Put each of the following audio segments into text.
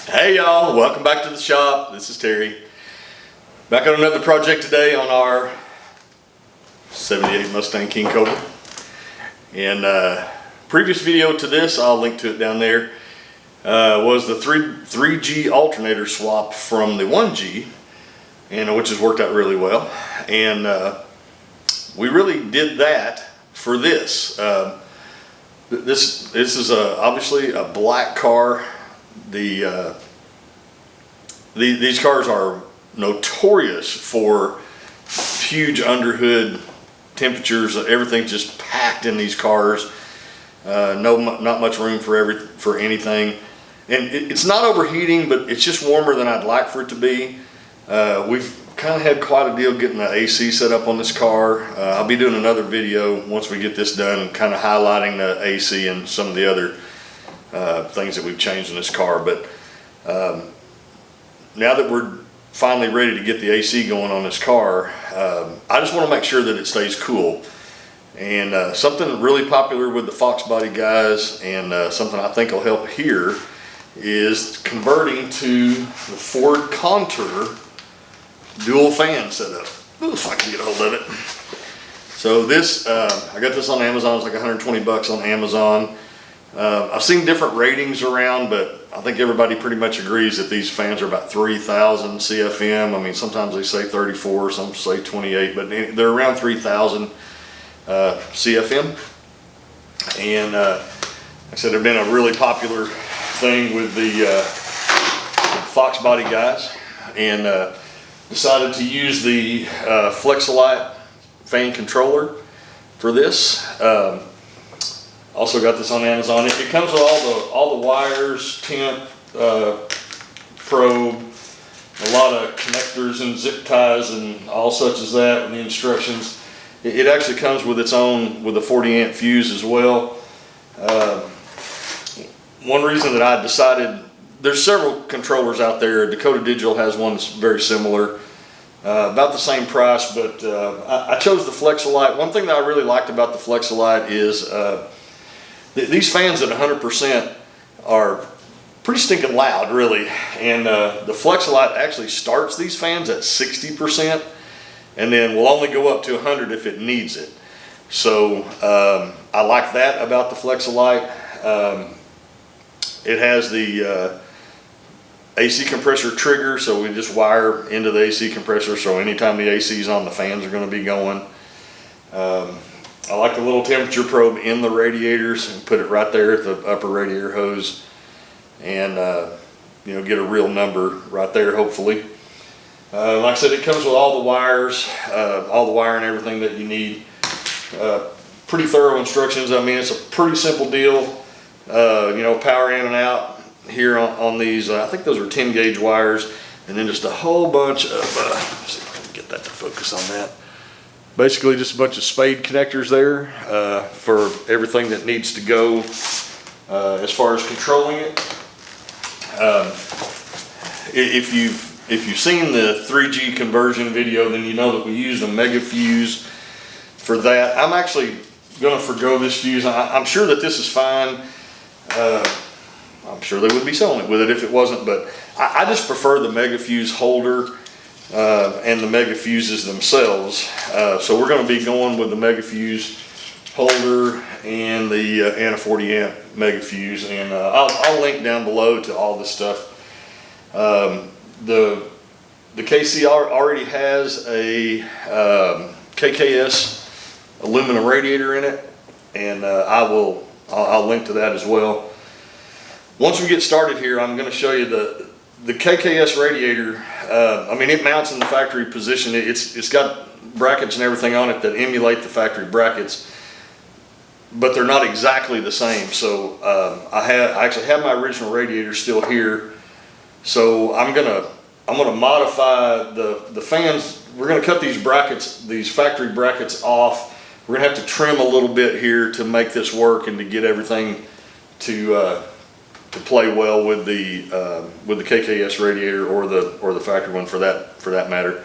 Hey y'all, welcome back to the shop. This is Terry. Back on another project today on our 78 Mustang King Cobra. And previous video to this, I'll link to it down there, was the 3G alternator swap from the 1G, and which has worked out really well. And we really did that for this. This is obviously a black car. These cars are notorious for huge underhood temperatures. Everything's just packed in these cars. Not much room for anything, and it's not overheating, but it's just warmer than I'd like for it to be. We've kind of had quite a deal getting the AC set up on this car. I'll be doing another video once we get this done, kind of highlighting the AC and some of the other things that we've changed in this car. But now that we're finally ready to get the AC going on this car, I just want to make sure that it stays cool. And something really popular with the Fox body guys, and something I think will help here, is converting to the Ford Contour dual fan setup. Ooh, if I can get a hold of it. So this, I got this on Amazon. It's like 120 bucks on Amazon. I've seen different ratings around, but I think everybody pretty much agrees that these fans are about 3,000 CFM. I mean, sometimes they say 34, some say 28, but they're around 3,000 CFM. And like I said, they've been a really popular thing with the Fox body guys, and decided to use the Flexolite fan controller for this. Also got this on Amazon. It comes with all the wires, temp, probe, a lot of connectors and zip ties and all such as that, and the instructions. It actually comes with its own, with a 40 amp fuse as well. One reason that I decided, there's several controllers out there. Dakota Digital has one that's very similar, about the same price, but I chose the Flexolite. One thing that I really liked about the Flexolite is these fans at 100% are pretty stinking loud, really. And the Flexolite actually starts these fans at 60%, and then will only go up to 100 if it needs it. So I like that about the Flexolite. It has the AC compressor trigger, so we just wire into the AC compressor, so anytime the AC is on, the fans are going to be going. I like the little temperature probe in the radiators, and put it right there at the upper radiator hose, and you know, get a real number right there, hopefully. Like I said, it comes with all the wires, all the wire and everything that you need. Pretty thorough instructions. I mean, it's a pretty simple deal. You know, power in and out here on these. I think those are 10 gauge wires, and then just a whole bunch of, let's see if I can get that to focus on that. Basically just a bunch of spade connectors there for everything that needs to go as far as controlling it. If you've seen the 3G conversion video, then you know that we used a mega fuse for that. I'm actually going to forgo this fuse. I'm sure that this is fine. I'm sure they wouldn't be selling it with it if it wasn't, but I just prefer the mega fuse holder and the mega fuses themselves. So we're going to be going with the mega fuse holder and a 40 amp mega fuse, and I'll link down below to all this stuff. The KC already has a KKS aluminum radiator in it, and I'll link to that as well. Once we get started here, I'm going to show you the KKS radiator. I mean, it mounts in the factory position. It's got brackets and everything on it that emulate the factory brackets, but they're not exactly the same. So I actually have my original radiator still here. So I'm gonna modify the fans. We're gonna cut these brackets, these factory brackets off. We're gonna have to trim a little bit here to make this work and to get everything to play well with the KKS radiator or the factory one for that matter.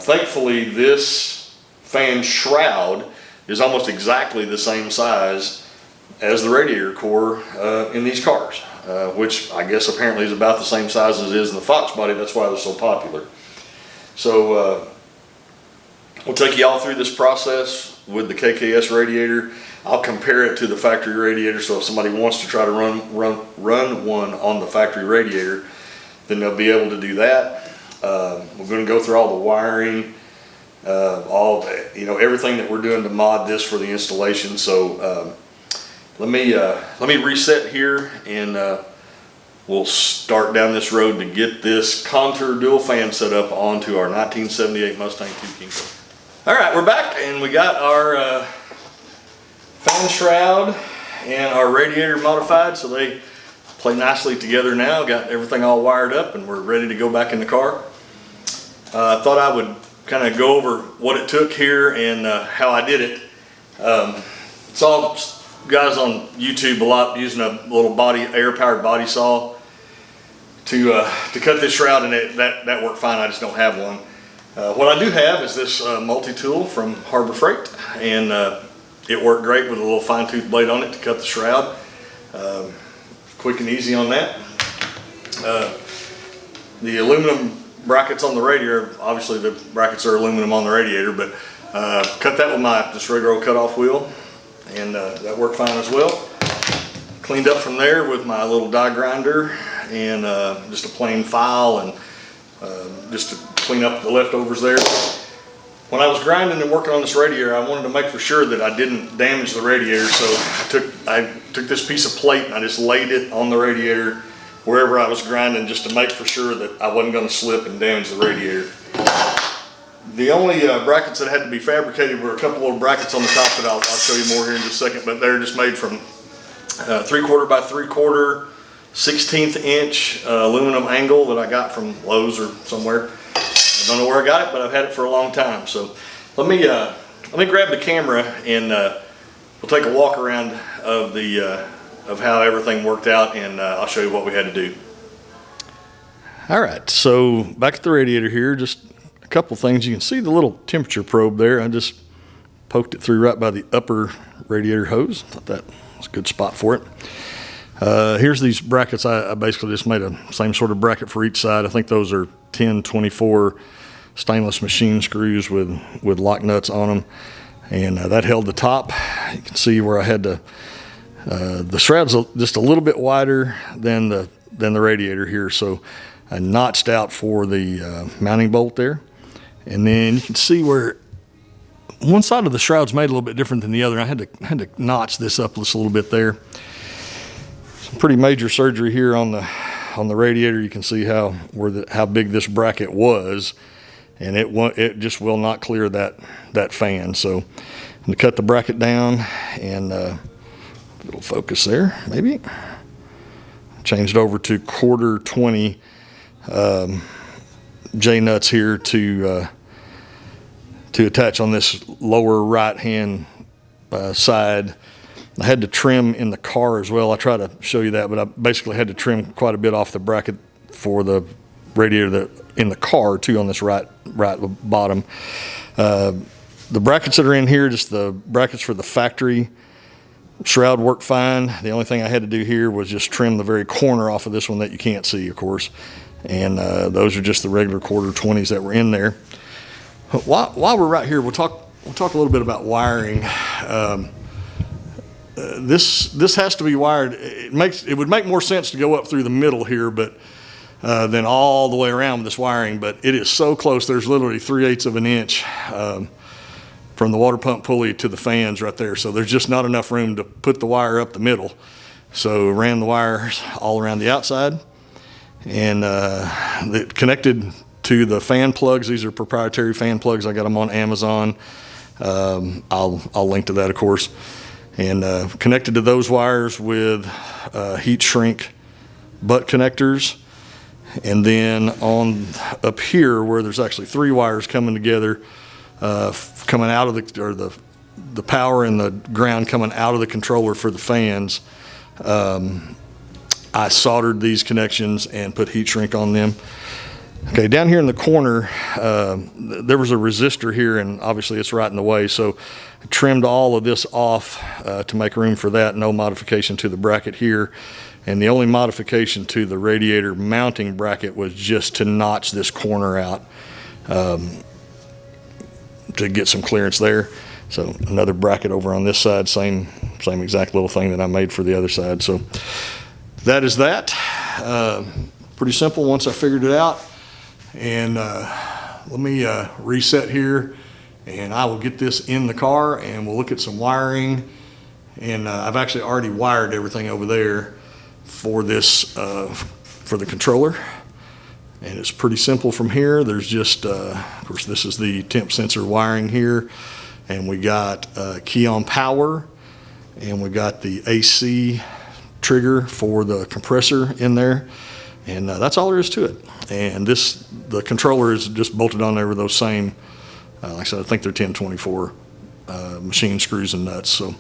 Thankfully, this fan shroud is almost exactly the same size as the radiator core in these cars. which I guess apparently is about the same size as it is in the Fox body. That's why they're so popular. So we'll take you all through this process with the KKS radiator. I'll compare it to the factory radiator, so if somebody wants to try to run one on the factory radiator, then they'll be able to do that. We're going to go through all the wiring, everything that we're doing to mod this for the installation. So let me reset here, and we'll start down this road to get this Contour dual fan set up onto our 1978 Mustang II King Cobra. All right, we're back, and we got our fan shroud and our radiator modified, so they play nicely together now. Got everything all wired up, and we're ready to go back in the car. I thought I would kind of go over what it took here and how I did it. Saw guys on YouTube a lot using a little air-powered body saw to cut this shroud, and that worked fine. I just don't have one. What I do have is this multi-tool from Harbor Freight, and it worked great with a little fine-tooth blade on it to cut the shroud. Quick and easy on that. The aluminum brackets on the radiator, obviously the brackets are aluminum on the radiator, but cut that with my just regular old cut-off wheel, and that worked fine as well. Cleaned up from there with my little die grinder and just a plain file, and just to clean up the leftovers there. When I was grinding and working on this radiator, I wanted to make for sure that I didn't damage the radiator, so I took this piece of plate and I just laid it on the radiator wherever I was grinding, just to make for sure that I wasn't going to slip and damage the radiator. The only brackets that had to be fabricated were a couple little brackets on the top that I'll show you more here in just a second, but they're just made from 3/4 by 3/4 16th inch aluminum angle that I got from Lowe's or somewhere. I don't know where I got it, but I've had it for a long time. So let me grab the camera, and we'll take a walk around of how everything worked out, and I'll show you what we had to do. All right, so back at the radiator here, just a couple things. You can see the little temperature probe there. I just poked it through right by the upper radiator hose. Thought that was a good spot for it. Here's these brackets. I basically just made a same sort of bracket for each side. I think those are 10/24 stainless machine screws with lock nuts on them, and that held the top. You can see where I had to. The shroud's just a little bit wider than the radiator here, so I notched out for the mounting bolt there, and then you can see where one side of the shroud's made a little bit different than the other. I had to notch this up just a little bit there. Some pretty major surgery here on the radiator. You can see how big this bracket was, and it just will not clear that fan. So I'm going to cut the bracket down, and it'll focus there maybe. Changed over to 1/4 20 J nuts here to attach on this lower right hand side. I had to trim in the car as well. I try to show you that, but I basically had to trim quite a bit off the bracket for the radiator in the car too, on this right bottom. The brackets that are in here, just the brackets for the factory shroud, worked fine. The only thing I had to do here was just trim the very corner off of this one that you can't see, of course. And those are just the regular 1/4 20s that were in there. While we're right here, we'll talk a little bit about wiring. This has to be wired. It would make more sense to go up through the middle here, but than all the way around with this wiring. But it is so close. There's literally 3/8 of an inch from the water pump pulley to the fans right there. So there's just not enough room to put the wire up the middle. So ran the wires all around the outside, and it connected to the fan plugs. These are proprietary fan plugs. I got them on Amazon. I'll link to that, of course. And connected to those wires with heat shrink butt connectors. And then on up here, where there's actually 3 wires coming together, coming out of the power and the ground coming out of the controller for the fans, I soldered these connections and put heat shrink on them. Okay, down here in the corner, there was a resistor here, and obviously it's right in the way, so I trimmed all of this off to make room for that. No modification to the bracket here. And the only modification to the radiator mounting bracket was just to notch this corner out to get some clearance there. So another bracket over on this side, same exact little thing that I made for the other side. So that is that. Pretty simple once I figured it out. And let me reset here, and I will get this in the car and we'll look at some wiring. And I've actually already wired everything over there for this, for the controller. And it's pretty simple from here. There's just, of course, this is the temp sensor wiring here. And we got key on power, and we got the AC trigger for the compressor in there. And that's all there is to it. And the controller is just bolted on there with those same, like I said, I think they're 1024 machine screws and nuts. So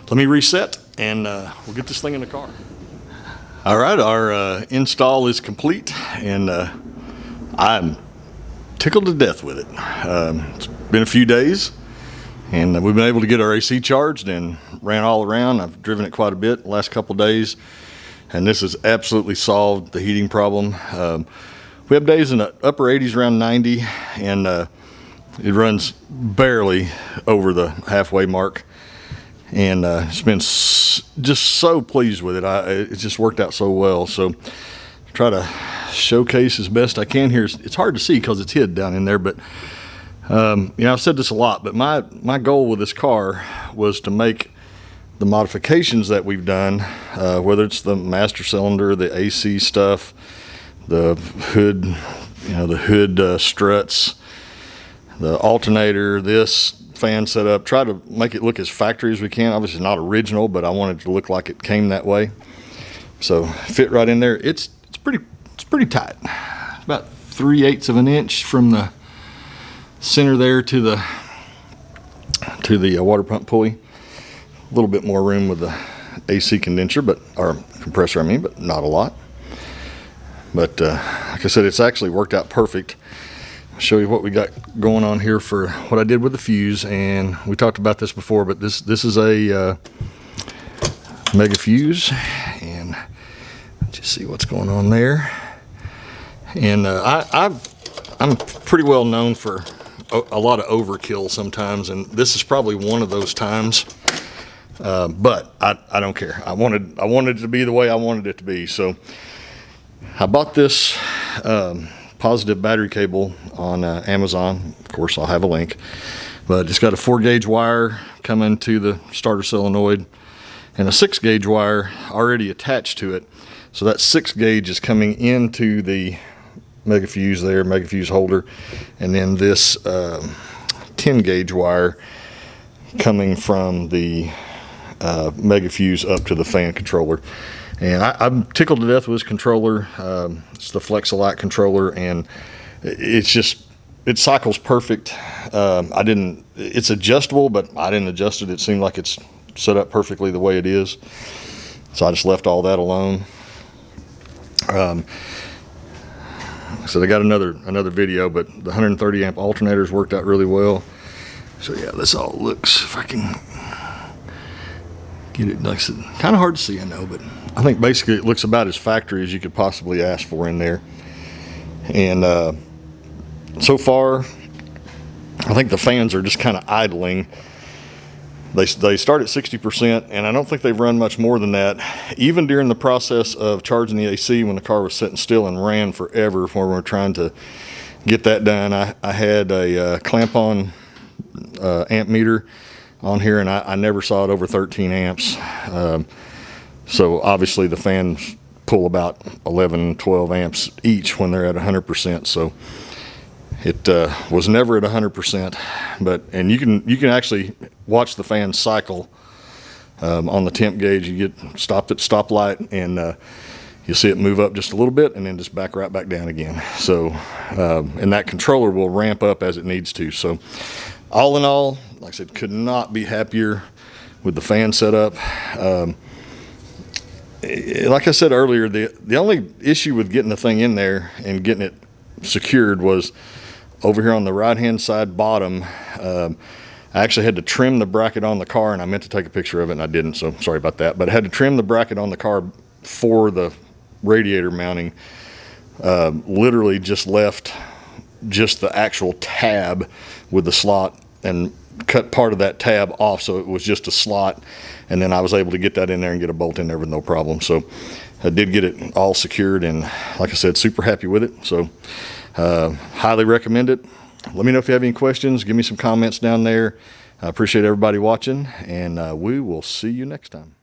let me reset, and we'll get this thing in the car. All right, our install is complete, and I'm tickled to death with it. It's been a few days, and we've been able to get our AC charged and ran all around. I've driven it quite a bit the last couple of days, and this has absolutely solved the heating problem. We have days in the upper 80s, around 90, and it runs barely over the halfway mark. And it's been just so pleased with it. It just worked out so well. So try to showcase as best I can here. It's hard to see because it's hid down in there, but you know, I've said this a lot, but my goal with this car was to make the modifications that we've done, whether it's the master cylinder, the AC stuff, the hood, you know, the hood struts, the alternator, this fan setup, try to make it look as factory as we can. Obviously not original, but I wanted it to look like it came that way. So fit right in there. It's pretty tight. It's about 3/8 of an inch from the center there to the water pump pulley. A little bit more room with the AC condenser, or compressor, I mean, but not a lot. But like I said, it's actually worked out perfect. I'll show you what we got going on here for what I did with the fuse, and we talked about this before, but this is a mega fuse, and just see what's going on there. And I'm pretty well known for a lot of overkill sometimes, and this is probably one of those times. But I don't care. I wanted it to be the way I wanted it to be. So I bought this positive battery cable on Amazon. Of course, I'll have a link. But it's got a 4-gauge wire coming to the starter solenoid and a 6-gauge wire already attached to it. So that 6-gauge is coming into the mega fuse there, mega fuse holder, and then this 10-gauge wire coming from the mega fuse up to the fan controller. And I'm tickled to death with this controller. It's the Flex-A-Lite controller, and it cycles perfect. It's adjustable, but I didn't adjust it. It seemed like it's set up perfectly the way it is. So I just left all that alone. So I got another video, but the 130 amp alternators worked out really well. So yeah, this all looks, if I can get it, like I said, kind of hard to see, I know, but I think basically it looks about as factory as you could possibly ask for in there. And so far, I think the fans are just kind of idling. They start at 60%, and I don't think they've run much more than that. Even during the process of charging the AC when the car was sitting still and ran forever when we were trying to get that done, I had a clamp-on amp meter on here, and I never saw it over 13 amps. So obviously the fans pull about 11, 12 amps each when they're at 100%. So it was never at 100%, and you can actually watch the fan cycle on the temp gauge. You get stopped at stoplight, and you'll see it move up just a little bit and then just right back down again. So and that controller will ramp up as it needs to. So all in all, like I said, could not be happier with the fan setup. Like I said earlier, the only issue with getting the thing in there and getting it secured was over here on the right hand side bottom. I actually had to trim the bracket on the car, and I meant to take a picture of it and I didn't, so sorry about that. But I had to trim the bracket on the car for the radiator mounting, literally just left just the actual tab with the slot and cut part of that tab off, so it was just a slot, and then I was able to get that in there and get a bolt in there with no problem. So I did get it all secured, and like I said, super happy with it. So highly recommend it. Let me know if you have any questions. Give me some comments down there. I appreciate everybody watching, and we will see you next time.